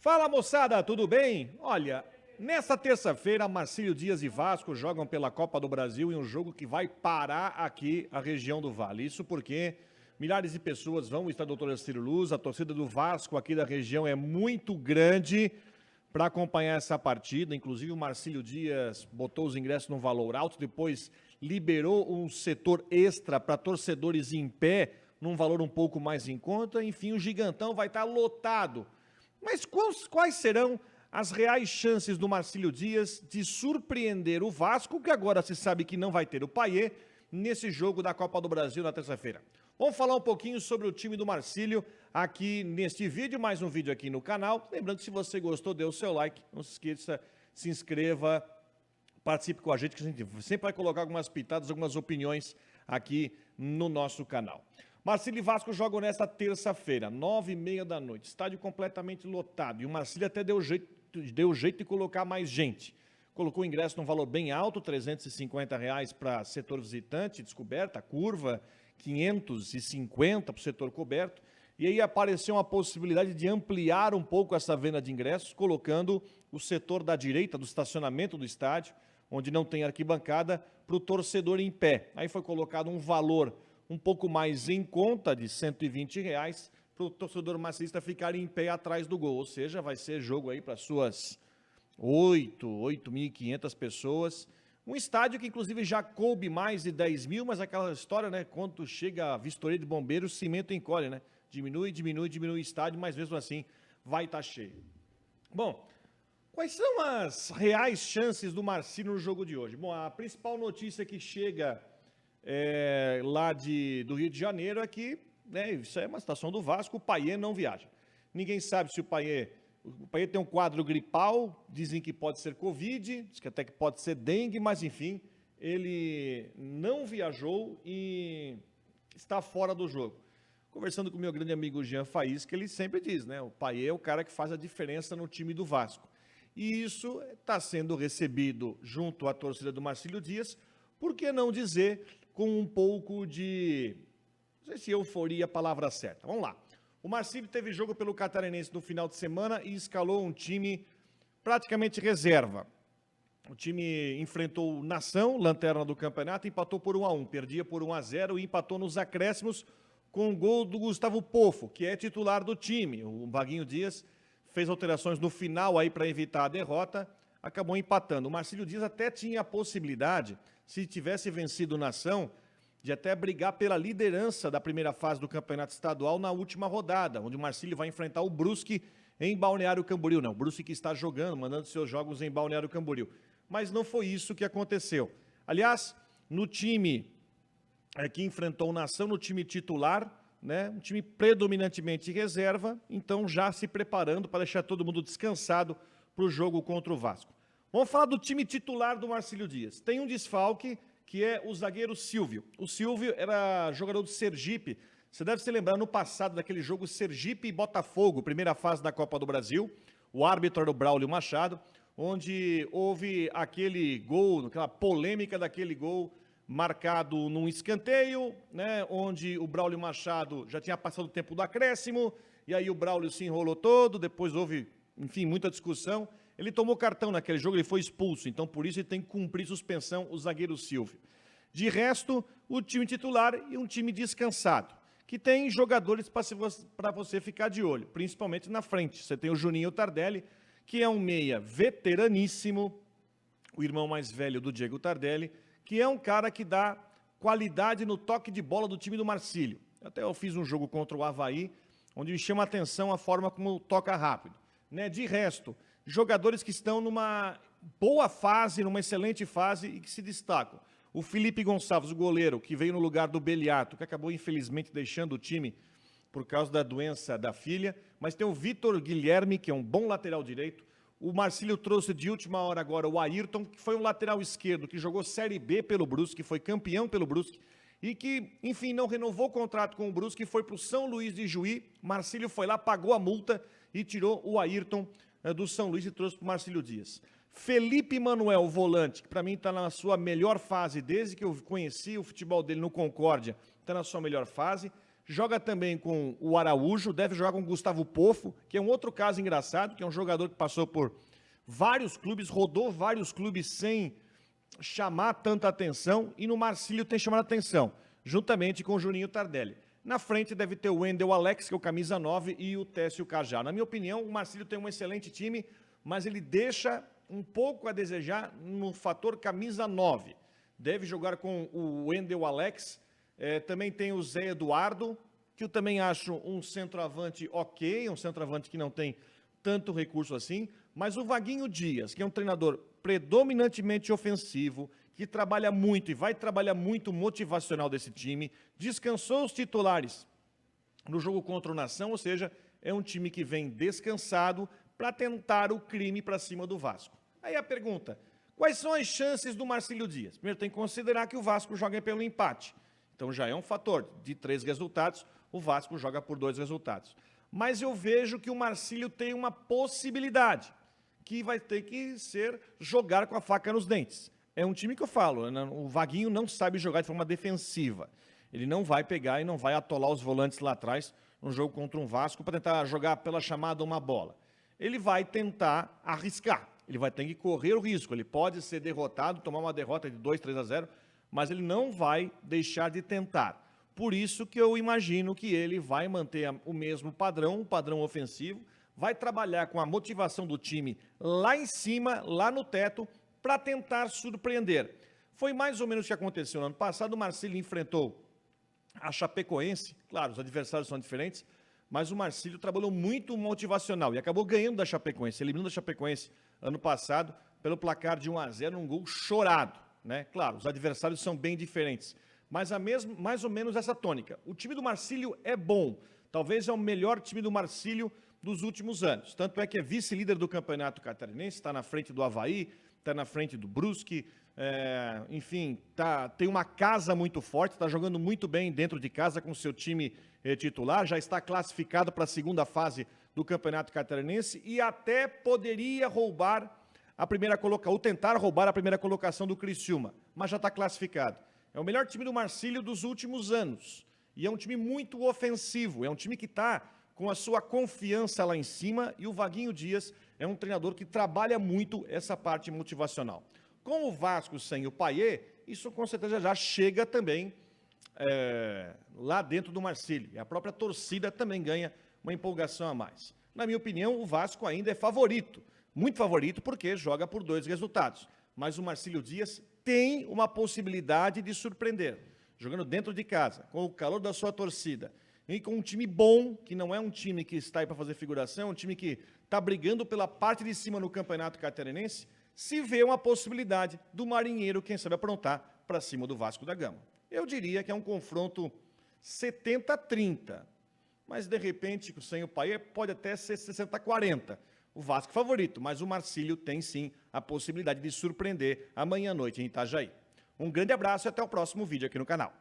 Fala, moçada, tudo bem? Olha, nesta terça-feira, Marcílio Dias e Vasco jogam pela Copa do Brasil em um jogo que vai parar aqui a região do Vale. Isso porque milhares de pessoas vão ao estádio Doutor Ercílio Luz, a torcida do Vasco aqui da região é muito grande para acompanhar essa partida. Inclusive o Marcílio Dias botou os ingressos num valor alto, depois liberou um setor extra para torcedores em pé, num valor um pouco mais em conta. Enfim, o Gigantão vai estar lotado. Mas quais serão as reais chances do Marcílio Dias de surpreender o Vasco, que agora se sabe que não vai ter o Payet, nesse jogo da Copa do Brasil na terça-feira? Vamos falar um pouquinho sobre o time do Marcílio aqui neste vídeo, mais um vídeo aqui no canal. Lembrando que se você gostou, dê o seu like, não se esqueça, se inscreva, participe com a gente, que a gente sempre vai colocar algumas pitadas, algumas opiniões aqui no nosso canal. Marcílio e Vasco jogam nesta terça-feira, 9h30 da noite. Estádio completamente lotado. E o Marcílio até deu jeito de colocar mais gente. Colocou o ingresso num valor bem alto, R$ 350 para setor visitante, descoberta, curva, 550 para o setor coberto. E aí apareceu uma possibilidade de ampliar um pouco essa venda de ingressos, colocando o setor da direita do estacionamento do estádio, onde não tem arquibancada, para o torcedor em pé. Aí foi colocado um valor um pouco mais em conta, de R$ 120, para o torcedor marcilista ficar em pé atrás do gol. Ou seja, vai ser jogo aí para suas 8.500 pessoas. Um estádio que, inclusive, já coube mais de 10 mil, mas aquela história, né? Quando chega a vistoria de bombeiros, o cimento encolhe, né? Diminui o estádio, mas mesmo assim vai estar cheio. Bom, quais são as reais chances do Marcílio no jogo de hoje? Bom, a principal notícia que chega lá do Rio de Janeiro é que, né, isso é uma situação do Vasco, o Payet não viaja. Ninguém sabe se o Payet tem um quadro gripal, dizem que pode ser Covid, diz que até que pode ser dengue, mas enfim, ele não viajou e está fora do jogo. Conversando com o meu grande amigo Jean Faísca, ele sempre diz, né, o Payet é o cara que faz a diferença no time do Vasco. E isso está sendo recebido junto à torcida do Marcílio Dias, por que não dizer com um pouco de, não sei se euforia é a palavra certa. Vamos lá. O Marcílio teve jogo pelo Catarinense no final de semana e escalou um time praticamente reserva. O time enfrentou o Nação, lanterna do campeonato, empatou por 1-1, perdia por 1-0 e empatou nos acréscimos com o gol do Gustavo Poffo, que é titular do time. O Vaguinho Dias fez alterações no final aí para evitar a derrota, acabou empatando. O Marcílio Dias até tinha a possibilidade, se tivesse vencido o Nação, de até brigar pela liderança da primeira fase do Campeonato Estadual na última rodada, onde o Marcílio vai enfrentar o Brusque em Balneário Camboriú. Não, o Brusque que está jogando, mandando seus jogos em Balneário Camboriú. Mas não foi isso que aconteceu. Aliás, no time que enfrentou o Nação, no time titular, né, um time predominantemente reserva, então já se preparando para deixar todo mundo descansado para o jogo contra o Vasco. Vamos falar do time titular do Marcílio Dias. Tem um desfalque, que é o zagueiro Silvio. O Silvio era jogador do Sergipe. Você deve se lembrar no passado daquele jogo Sergipe e Botafogo, primeira fase da Copa do Brasil. O árbitro era o Braulio Machado, onde houve aquele gol, aquela polêmica daquele gol marcado num escanteio, né, onde o Braulio Machado já tinha passado o tempo do acréscimo, e aí o Braulio se enrolou todo, depois houve, enfim, muita discussão. Ele tomou cartão naquele jogo, ele foi expulso, então por isso ele tem que cumprir suspensão, o zagueiro Silvio. De resto, o time titular e um time descansado, que tem jogadores para você ficar de olho, principalmente na frente. Você tem o Juninho Tardelli, que é um meia veteraníssimo, o irmão mais velho do Diego Tardelli, que é um cara que dá qualidade no toque de bola do time do Marcílio. Até eu fiz um jogo contra o Avaí, onde me chama a atenção a forma como toca rápido. Né? De resto, jogadores que estão numa boa fase, numa excelente fase e que se destacam. O Felipe Gonçalves, o goleiro, que veio no lugar do Beliato, que acabou infelizmente deixando o time por causa da doença da filha, mas tem o Vitor Guilherme, que é um bom lateral direito. O Marcílio trouxe de última hora agora o Ayrton, que foi um lateral esquerdo, que jogou Série B pelo Brusque, foi campeão pelo Brusque, e que, enfim, não renovou o contrato com o Brusque, foi para o São Luís de Juí. Marcílio foi lá, pagou a multa e tirou o Ayrton do São Luís e trouxe para o Marcílio Dias. Felipe Manuel, volante, que para mim está na sua melhor fase, desde que eu conheci o futebol dele no Concórdia, está na sua melhor fase. Joga também com o Araújo, deve jogar com o Gustavo Poffo, que é um outro caso engraçado, que é um jogador que passou por vários clubes, rodou vários clubes sem chamar tanta atenção, e no Marcílio tem chamado atenção, juntamente com o Juninho Tardelli. Na frente deve ter o Wendel Alex, que é o camisa 9, e o Técio Cajá. Na minha opinião, o Marcílio tem um excelente time, mas ele deixa um pouco a desejar no fator camisa 9. Deve jogar com o Wendel Alex, também tem o Zé Eduardo, que eu também acho um centroavante ok, um centroavante que não tem tanto recurso assim, mas o Vaguinho Dias, que é um treinador predominantemente ofensivo, que trabalha muito e vai trabalhar muito motivacional desse time, descansou os titulares no jogo contra o Nação, ou seja, é um time que vem descansado para tentar o crime para cima do Vasco. Aí a pergunta, quais são as chances do Marcílio Dias? Primeiro tem que considerar que o Vasco joga pelo empate, então já é um fator, de 3 resultados, o Vasco joga por 2 resultados. Mas eu vejo que o Marcílio tem uma possibilidade, que vai ter que ser jogar com a faca nos dentes. É um time que eu falo, o Vaguinho não sabe jogar de forma defensiva. Ele não vai pegar e não vai atolar os volantes lá atrás no jogo contra um Vasco para tentar jogar pela chamada uma bola. Ele vai tentar arriscar, ele vai ter que correr o risco. Ele pode ser derrotado, tomar uma derrota de 2-3-0, mas ele não vai deixar de tentar. Por isso que eu imagino que ele vai manter o mesmo padrão, um padrão ofensivo, vai trabalhar com a motivação do time lá em cima, lá no teto, para tentar surpreender. Foi mais ou menos o que aconteceu no ano passado. O Marcílio enfrentou a Chapecoense, claro, os adversários são diferentes, mas o Marcílio trabalhou muito motivacional e acabou ganhando da Chapecoense, eliminando a Chapecoense ano passado pelo placar de 1-0, um gol chorado, né? Claro, os adversários são bem diferentes, mas mais ou menos essa tônica. O time do Marcílio é bom, talvez é o melhor time do Marcílio dos últimos anos. Tanto é que é vice-líder do Campeonato Catarinense, está na frente do Avaí, está na frente do Brusque, enfim, tem uma casa muito forte, está jogando muito bem dentro de casa com o seu time titular, já está classificado para a segunda fase do Campeonato Catarinense e até poderia roubar a primeira colocação, ou tentar roubar a primeira colocação do Criciúma, mas já está classificado. É o melhor time do Marcílio dos últimos anos e é um time muito ofensivo, é um time que está com a sua confiança lá em cima, e o Vaguinho Dias é um treinador que trabalha muito essa parte motivacional. Com o Vasco sem o Payet, isso com certeza já chega também lá dentro do Marcílio, e a própria torcida também ganha uma empolgação a mais. Na minha opinião, o Vasco ainda é favorito, muito favorito, porque joga por 2 resultados, mas o Marcílio Dias tem uma possibilidade de surpreender, jogando dentro de casa, com o calor da sua torcida, e com um time bom, que não é um time que está aí para fazer figuração, é um time que está brigando pela parte de cima no Campeonato Catarinense, se vê uma possibilidade do Marinheiro, quem sabe, aprontar para cima do Vasco da Gama. Eu diria que é um confronto 70-30, mas de repente, sem o Payet, pode até ser 60-40. O Vasco favorito, mas o Marcílio tem sim a possibilidade de surpreender amanhã à noite em Itajaí. Um grande abraço e até o próximo vídeo aqui no canal.